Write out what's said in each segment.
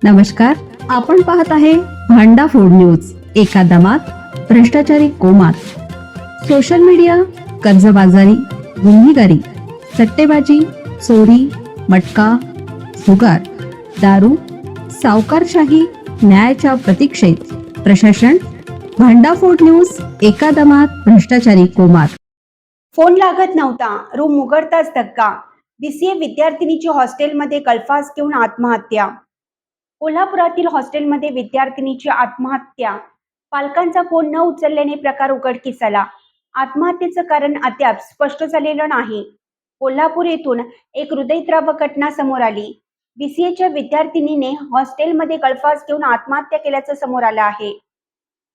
नमस्कार, आपण पाहत आहे भांडा फोड न्यूज. एका दमात भ्रष्टाचारी कोमात. सोशल मीडिया, कर्जबाजारी, गुन्हेगारी, सट्टेबाजी, चोरी, मटका, जुगार, दारू, सावकारशाही, न्यायाच्या प्रतीक्षेत प्रशासन. भांडाफोड न्यूज. एका दमात भ्रष्टाचारी कोमात. फोन लागत नव्हता. रूम उघडताच धक्का. बीसीए विद्यार्थिनीची हॉस्टेलमध्ये गळफास घेऊन आत्महत्या. कोल्हापुरातील हॉस्टेलमध्ये विद्यार्थिनीची आत्महत्या. पालकांचा फोन न उचलल्याने प्रकार उघडकीस आला. आत्महत्येचं कारण अद्याप स्पष्ट झालेलं नाही. कोल्हापूर येथून एक हृदयद्रावक घटना समोर आली. बीसीएच्या विद्यार्थिनीने हॉस्टेलमध्ये गळफास घेऊन आत्महत्या केल्याचं समोर आलं आहे.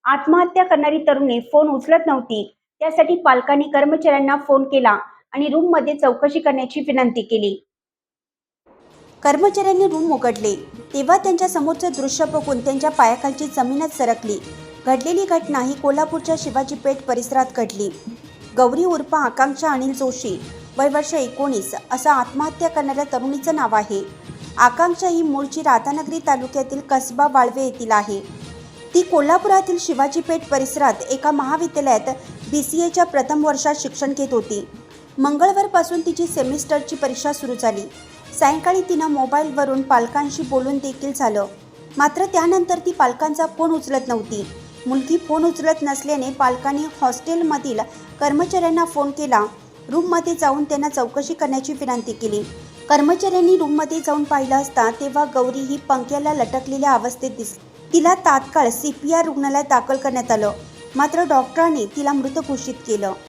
आत्महत्या करणारी तरुणी फोन उचलत नव्हती. त्यासाठी पालकांनी कर्मचाऱ्यांना फोन केला आणि रूममध्ये चौकशी करण्याची विनंती केली. कर्मचाऱ्यांनी रूम उघडले तेव्हा त्यांच्या समोरचे दृश्य बघून त्यांच्या पायाखालची जमीनच सरकली. घडलेली घटना ही कोल्हापूरच्या शिवाजी पेठ परिसरात घडली. गौरी उर्फ आकांक्षा अनिल जोशी, वय वर्ष 19, असं आत्महत्या करणाऱ्या तरुणीचं नाव आहे. आकांक्षा ही मूळची राधानगरी तालुक्यातील कसबा वाळवे येथील आहे. ती कोल्हापुरातील शिवाजी पेठ परिसरात एका महाविद्यालयात बीसीएच्या प्रथम वर्षात शिक्षण घेत होती. मंगळवारपासून तिची सेमिस्टरची परीक्षा सुरू झाली. सायंकाळी तिनं मोबाईलवरून पालकांशी बोलून देखील झालं. मात्र त्यानंतर ती पालकांचा फोन उचलत नव्हती. मुलगी फोन उचलत नसल्याने पालकांनी हॉस्टेलमधील कर्मचाऱ्यांना फोन केला. रूममध्ये जाऊन त्यांना चौकशी करण्याची विनंती केली. कर्मचाऱ्यांनी रूममध्ये जाऊन पाहिलं असता तेव्हा गौरी ही पंख्याला लटकलेल्या अवस्थेत दिसली. तिला तात्काळ CPR रुग्णालयात दाखल करण्यात आलं. मात्र डॉक्टरांनी तिला मृत घोषित केलं.